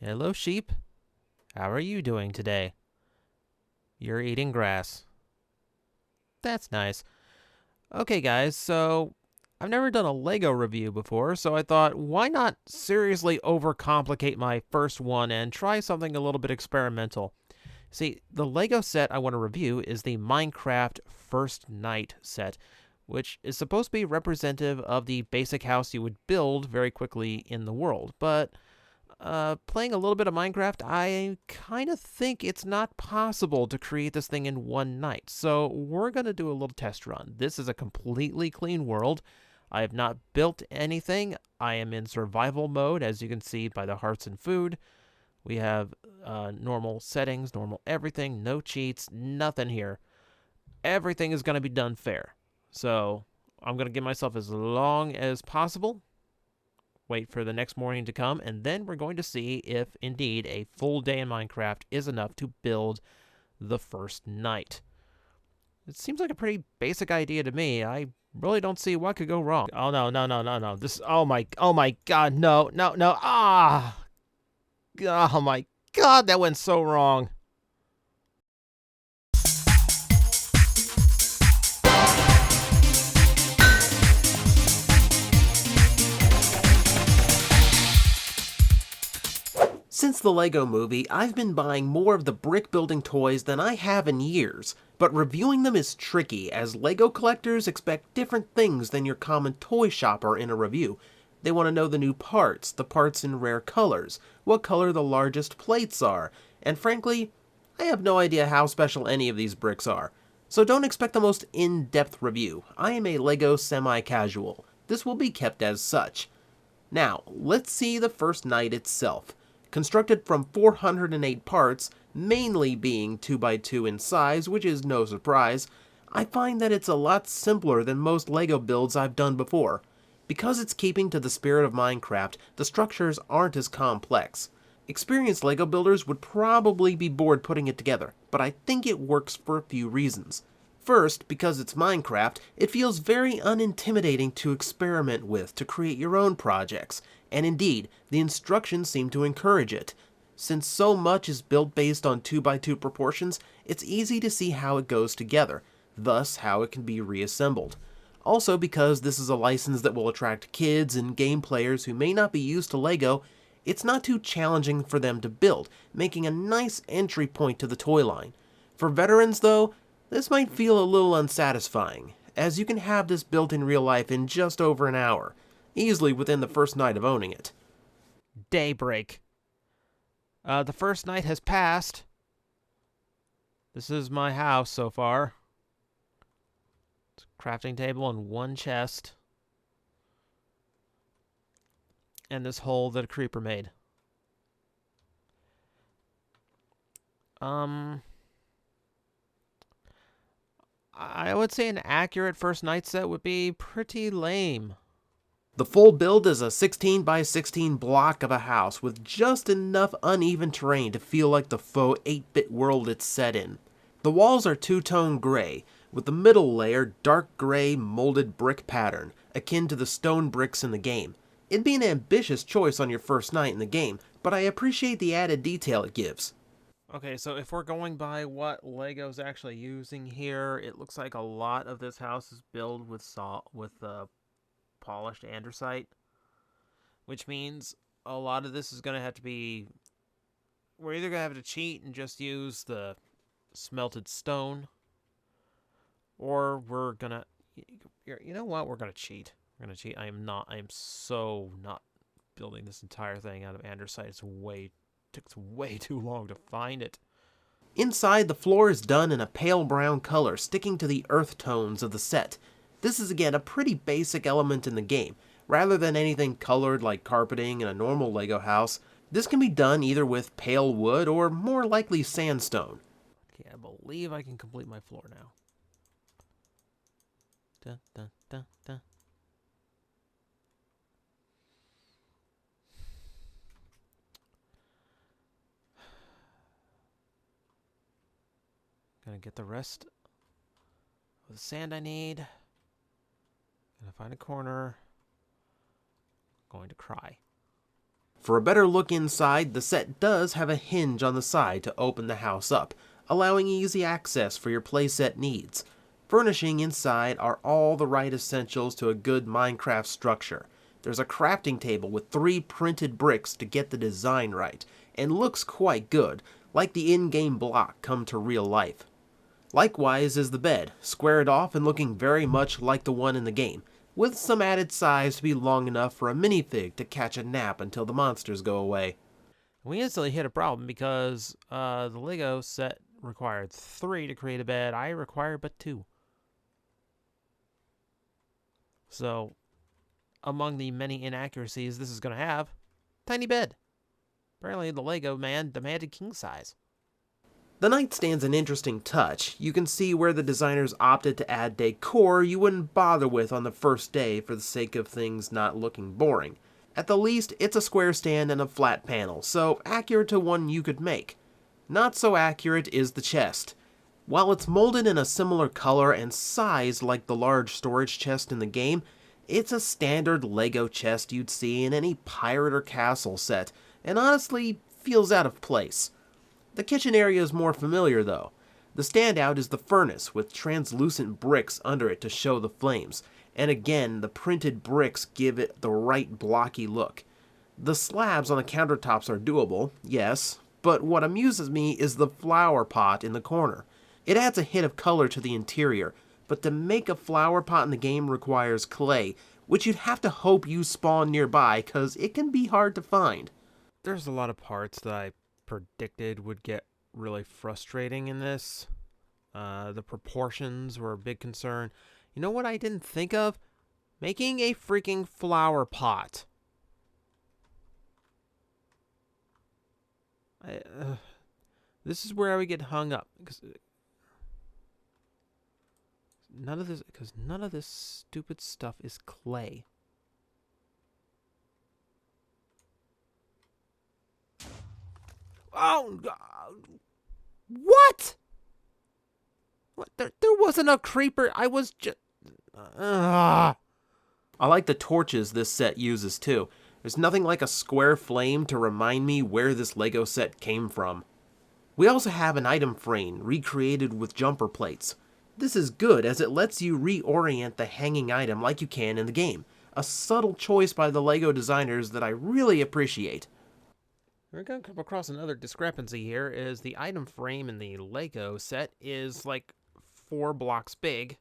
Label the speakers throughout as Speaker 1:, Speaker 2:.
Speaker 1: Hello, sheep. How are you doing today? You're eating grass. That's nice. Okay, guys, so I've never done a Lego review before, so I thought, why not seriously overcomplicate my first one and try something a little bit experimental? See, the Lego set I want to review is the Minecraft First Night set, which is supposed to be representative of the basic house you would build very quickly in the world, but playing a little bit of Minecraft, I kind of think it's not possible to create this thing in one night. So we're going to do a little test run. This is a completely clean world. I have not built anything. I am in survival mode, as you can see by the hearts and food. We have normal settings, normal everything, no cheats, nothing here. Everything is going to be done fair. So I'm going to give myself as long as possible, wait for the next morning to come, and then we're going to see if indeed a full day in Minecraft is enough to build the first night. It seems like a pretty basic idea to me. I really don't see what could go wrong. Oh no, no, no, no, no. This oh my god, no, no, no. Oh my god, that went so wrong. Since the Lego movie, I've been buying more of the brick building toys than I have in years, but reviewing them is tricky as Lego collectors expect different things than your common toy shopper in a review. They want to know the new parts, the parts in rare colors, what color the largest plates are, and frankly, I have no idea how special any of these bricks are. So don't expect the most in-depth review. I am a Lego semi-casual. This will be kept as such. Now, let's see the first night itself. Constructed from 408 parts, mainly being 2x2 in size, which is no surprise, I find that it's a lot simpler than most LEGO builds I've done before. Because it's keeping to the spirit of Minecraft, the structures aren't as complex. Experienced LEGO builders would probably be bored putting it together, but I think it works for a few reasons. First, because it's Minecraft, it feels very unintimidating to experiment with to create your own projects, and indeed, the instructions seem to encourage it. Since so much is built based on 2x2 proportions, it's easy to see how it goes together, thus how it can be reassembled. Also, because this is a license that will attract kids and game players who may not be used to LEGO, it's not too challenging for them to build, making a nice entry point to the toy line. For veterans though, this might feel a little unsatisfying, as you can have this built in real life in just over an hour, easily within the first night of owning it. Daybreak. The first night has passed. This is my house so far. It's a crafting table and one chest. And this hole that a creeper made. I would say an accurate first night set would be pretty lame. The full build is a 16 by 16 block of a house with just enough uneven terrain to feel like the faux 8-bit world it's set in. The walls are two-tone gray, with the middle layer dark gray molded brick pattern, akin to the stone bricks in the game. It'd be an ambitious choice on your first night in the game, but I appreciate the added detail it gives. Okay, so if we're going by what Lego's actually using here, it looks like a lot of this house is built with polished andesite, which means a lot of this is going to have to be... We're either going to have to cheat and just use the smelted stone, or we're going to... You know what? We're going to cheat. We're going to cheat. I am so not building this entire thing out of andesite. It takes way too long to find it. Inside, the floor is done in a pale brown color, sticking to the earth tones of the set. This is again a pretty basic element in the game. Rather than anything colored like carpeting in a normal Lego house, this can be done either with pale wood or more likely sandstone. Okay, I believe I can complete my floor now. Dun, dun, dun, dun. Gonna get the rest of the sand I need. Gonna find a corner. Going to cry. For a better look inside, the set does have a hinge on the side to open the house up, allowing easy access for your playset needs. Furnishing inside are all the right essentials to a good Minecraft structure. There's a crafting table with 3 printed bricks to get the design right, and looks quite good, like the in-game block come to real life. Likewise is the bed, squared off and looking very much like the one in the game, with some added size to be long enough for a minifig to catch a nap until the monsters go away.
Speaker 2: We instantly hit a problem because the Lego set required 3 to create a bed. I require but 2. So, among the many inaccuracies this is going to have, tiny bed. Apparently the Lego man demanded king size.
Speaker 1: The nightstand's an interesting touch. You can see where the designers opted to add decor you wouldn't bother with on the first day for the sake of things not looking boring. At the least, it's a square stand and a flat panel, so accurate to one you could make. Not so accurate is the chest. While it's molded in a similar color and size like the large storage chest in the game, it's a standard Lego chest you'd see in any pirate or castle set, and honestly feels out of place. The kitchen area is more familiar though. The standout is the furnace with translucent bricks under it to show the flames, and again the printed bricks give it the right blocky look. The slabs on the countertops are doable, yes, but what amuses me is the flower pot in the corner. It adds a hit of color to the interior, but to make a flower pot in the game requires clay, which you'd have to hope you spawn nearby cause it can be hard to find.
Speaker 2: There's a lot of parts that I predicted would get really frustrating in this. The proportions were a big concern. You know what I didn't think of? Making a freaking flower pot. This is where I would get hung up because none of this stupid stuff is clay. Oh, what? What? There wasn't a creeper. I was just.
Speaker 1: I like the torches this set uses too. There's nothing like a square flame to remind me where this Lego set came from. We also have an item frame recreated with jumper plates. This is good as it lets you reorient the hanging item like you can in the game. A subtle choice by the Lego designers that I really appreciate.
Speaker 2: We're going to come across another discrepancy here is the item frame in the Lego set is like 4 blocks big.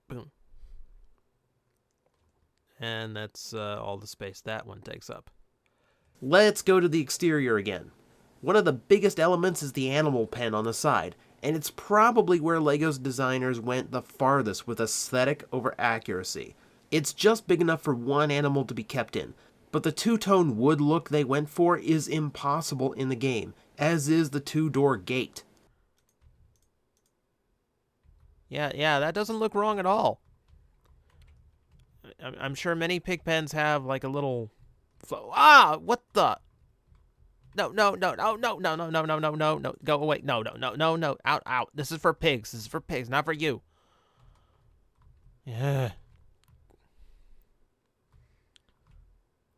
Speaker 2: Boom. And that's all the space that one takes up.
Speaker 1: Let's go to the exterior again. One of the biggest elements is the animal pen on the side, and it's probably where Lego's designers went the farthest with aesthetic over accuracy. It's just big enough for one animal to be kept in, but the two-tone wood look they went for is impossible in the game, as is the 2-door gate.
Speaker 2: Yeah, that doesn't look wrong at all. I'm sure many pig pens have like a little... what the... No, go away. No, out. This is for pigs, not for you. Yeah.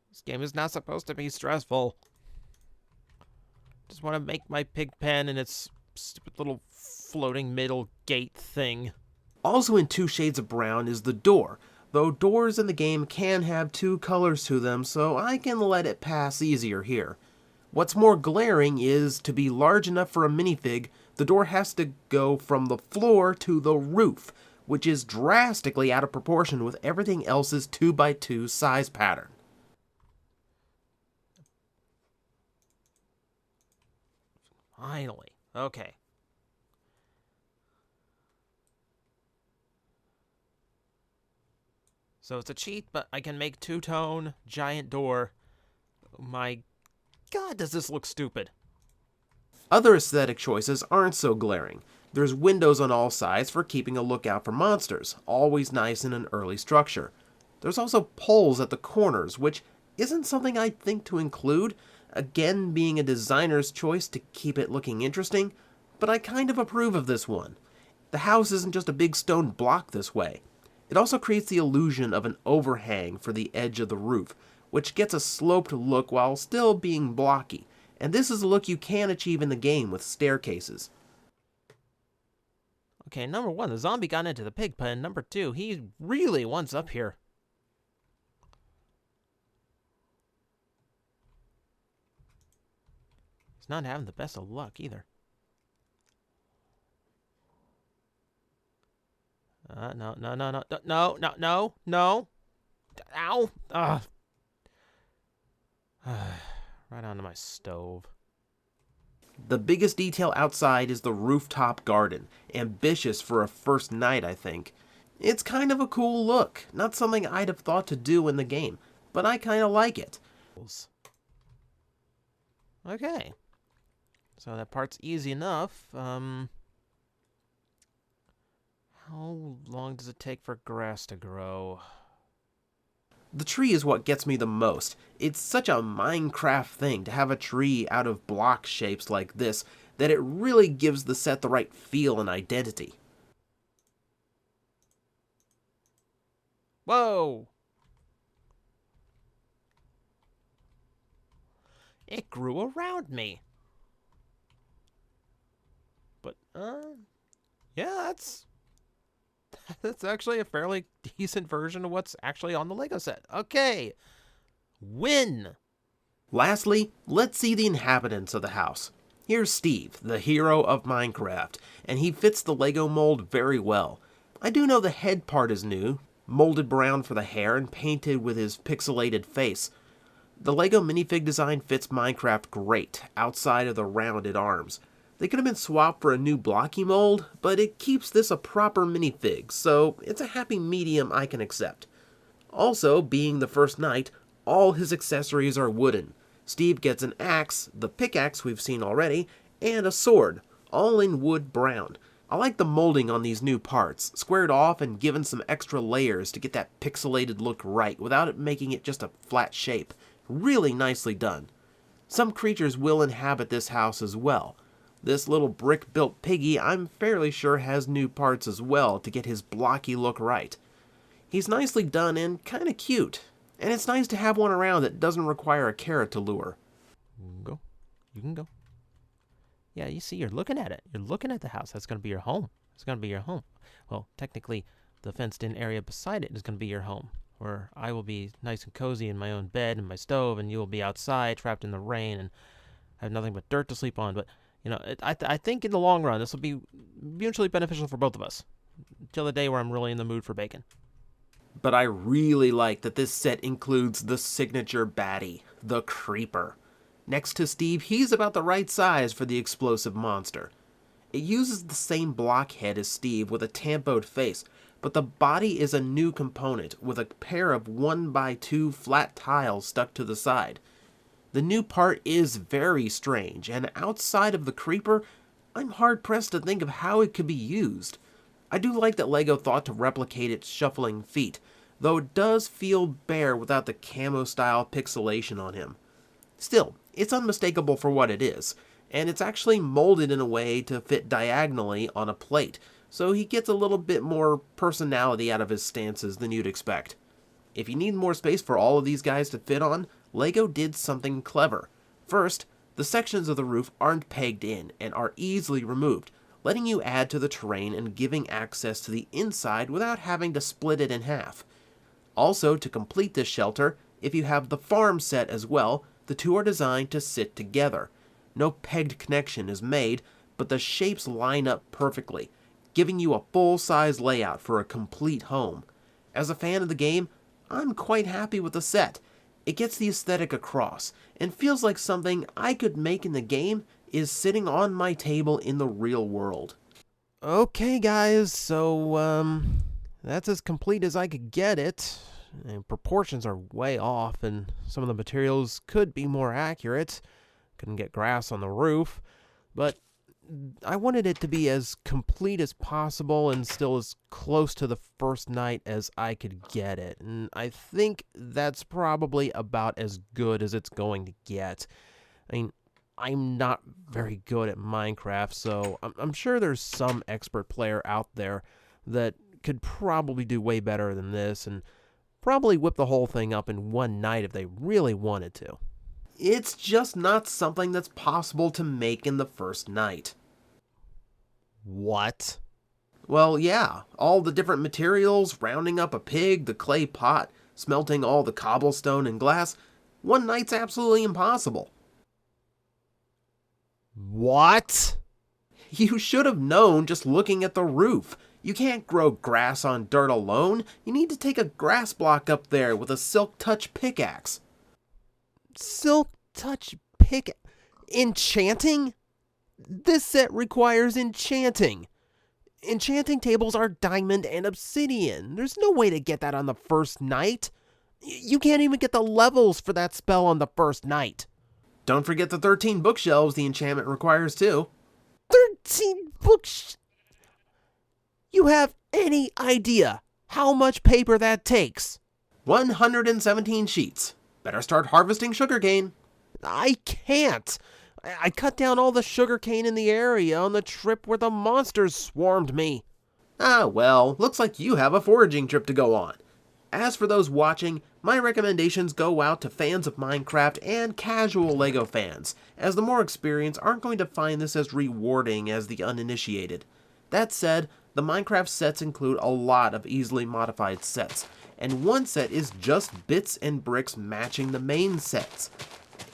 Speaker 2: This game is not supposed to be stressful. Just want to make my pig pen and its stupid little floating middle gate thing.
Speaker 1: Also in 2 shades of brown is the door, though doors in the game can have 2 colors to them, so I can let it pass easier here. What's more glaring is, to be large enough for a minifig, the door has to go from the floor to the roof, which is drastically out of proportion with everything else's 2x2 size pattern.
Speaker 2: Finally. Okay. So it's a cheat, but I can make 2-tone giant door. My God, does this look stupid.
Speaker 1: Other aesthetic choices aren't so glaring. There's windows on all sides for keeping a lookout for monsters, always nice in an early structure. There's also poles at the corners, which isn't something I'd think to include, again being a designer's choice to keep it looking interesting, but I kind of approve of this one. The house isn't just a big stone block this way. It also creates the illusion of an overhang for the edge of the roof, which gets a sloped look while still being blocky, and this is a look you can achieve in the game with staircases.
Speaker 2: Okay, number 1, the zombie got into the pig pen. Number 2, he really wants up here. He's not having the best of luck either. No, no, no, no, no, no, no, no. Ow! Right onto my stove.
Speaker 1: The biggest detail outside is the rooftop garden. Ambitious for a first night, I think. It's kind of a cool look. Not something I'd have thought to do in the game, but I kind of like it.
Speaker 2: Okay. So that part's easy enough. How long does it take for grass to grow?
Speaker 1: The tree is what gets me the most. It's such a Minecraft thing to have a tree out of block shapes like this that it really gives the set the right feel and identity.
Speaker 2: Whoa! It grew around me. But, yeah, that's actually a fairly decent version of what's actually on the Lego set. Okay. Win!
Speaker 1: Lastly, let's see the inhabitants of the house. Here's Steve, the hero of Minecraft, and he fits the Lego mold very well. I do know the head part is new, molded brown for the hair and painted with his pixelated face. The Lego minifig design fits Minecraft great, outside of the rounded arms. They could have been swapped for a new blocky mold, but it keeps this a proper minifig, so it's a happy medium I can accept. Also, being the first night, all his accessories are wooden. Steve gets an axe, the pickaxe we've seen already, and a sword, all in wood brown. I like the molding on these new parts, squared off and given some extra layers to get that pixelated look right without it making it just a flat shape. Really nicely done. Some creatures will inhabit this house as well. This little brick-built piggy I'm fairly sure has new parts as well to get his blocky look right. He's nicely done and kinda cute, and it's nice to have one around that doesn't require a carrot to lure.
Speaker 2: Go. You can go. Yeah, you see, you're looking at it. You're looking at the house. That's going to be your home. It's going to be your home. Well, technically, the fenced-in area beside it is going to be your home, where I will be nice and cozy in my own bed and my stove, and you will be outside, trapped in the rain, and have nothing but dirt to sleep on. But, you know, I think in the long run, this will be mutually beneficial for both of us, until the day where I'm really in the mood for bacon.
Speaker 1: But I really like that this set includes the signature baddie, the Creeper. Next to Steve, he's about the right size for the explosive monster. It uses the same block head as Steve with a tampoed face, but the body is a new component with a pair of 1x2 flat tiles stuck to the side. The new part is very strange, and outside of the Creeper, I'm hard-pressed to think of how it could be used. I do like that LEGO thought to replicate its shuffling feet, though it does feel bare without the camo-style pixelation on him. Still, it's unmistakable for what it is, and it's actually molded in a way to fit diagonally on a plate, so he gets a little bit more personality out of his stances than you'd expect. If you need more space for all of these guys to fit on, LEGO did something clever. First, the sections of the roof aren't pegged in and are easily removed, letting you add to the terrain and giving access to the inside without having to split it in half. Also, to complete this shelter, if you have the farm set as well, the two are designed to sit together. No pegged connection is made, but the shapes line up perfectly, giving you a full-size layout for a complete home. As a fan of the game, I'm quite happy with the set. It gets the aesthetic across, and feels like something I could make in the game is sitting on my table in the real world.
Speaker 2: Okay, guys, so, that's as complete as I could get it. And proportions are way off, and some of the materials could be more accurate. Couldn't get grass on the roof, but I wanted it to be as complete as possible and still as close to the first night as I could get it. And I think that's probably about as good as it's going to get. I mean, I'm not very good at Minecraft, so I'm sure there's some expert player out there that could probably do way better than this and probably whip the whole thing up in one night if they really wanted to.
Speaker 1: It's just not something that's possible to make in the first night.
Speaker 2: What?
Speaker 1: Well, yeah, all the different materials, rounding up a pig, the clay pot, smelting all the cobblestone and glass, one night's absolutely impossible.
Speaker 2: What?
Speaker 1: You should have known just looking at the roof. You can't grow grass on dirt alone. You need to take a grass block up there with a silk touch pickaxe.
Speaker 2: Silk touch pick... Enchanting? This set requires enchanting. Enchanting tables are diamond and obsidian. There's no way to get that on the first night. You can't even get the levels for that spell on the first night.
Speaker 1: Don't forget the 13 bookshelves the enchantment requires too.
Speaker 2: 13 books. You have any idea how much paper that takes?
Speaker 1: 117 sheets. Better start harvesting sugarcane.
Speaker 2: I can't. I cut down all the sugarcane in the area on the trip where the monsters swarmed me.
Speaker 1: Ah, well, looks like you have a foraging trip to go on. As for those watching, my recommendations go out to fans of Minecraft and casual LEGO fans, as the more experienced aren't going to find this as rewarding as the uninitiated. That said, the Minecraft sets include a lot of easily modified sets, and one set is just bits and bricks matching the main sets.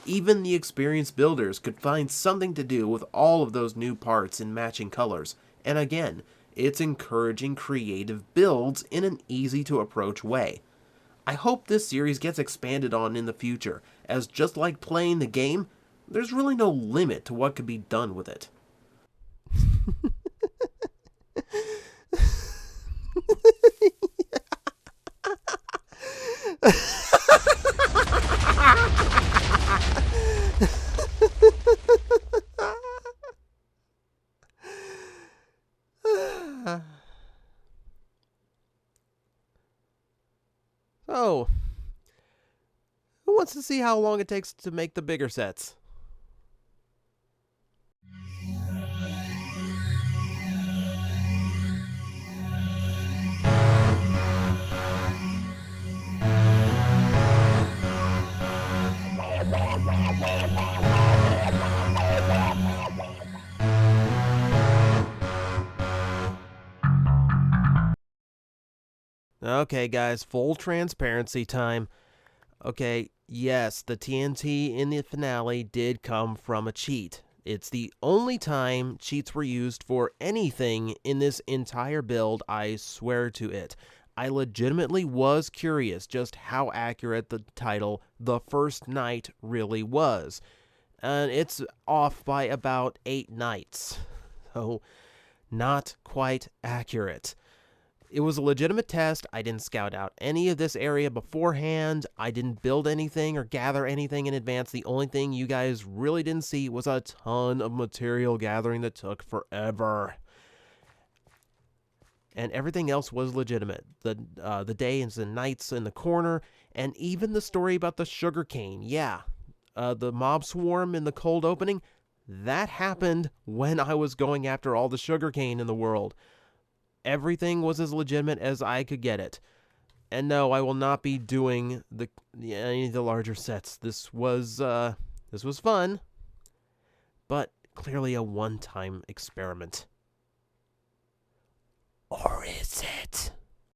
Speaker 1: Even the experienced builders could find something to do with all of those new parts in matching colors, and again, it's encouraging creative builds in an easy to approach way. I hope this series gets expanded on in the future, as just like playing the game, there's really no limit to what could be done with it.
Speaker 2: So, who wants to see how long it takes to make the bigger sets? Okay, guys, full transparency time. Okay, yes, the TNT in the finale did come from a cheat. It's the only time cheats were used for anything in this entire build, I swear to it. I legitimately was curious just how accurate the title The First Night really was. And it's off by about 8 nights. So, not quite accurate. It was a legitimate test. I didn't scout out any of this area beforehand. I didn't build anything or gather anything in advance. The only thing you guys really didn't see was a ton of material gathering that took forever. And everything else was legitimate. The days and nights in the corner, and even the story about the sugarcane. Yeah, the mob swarm in the cold opening, that happened when I was going after all the sugarcane in the world. Everything was as legitimate as I could get it. And no, I will not be doing any of the larger sets. This was fun, but clearly a one-time experiment. Or is it?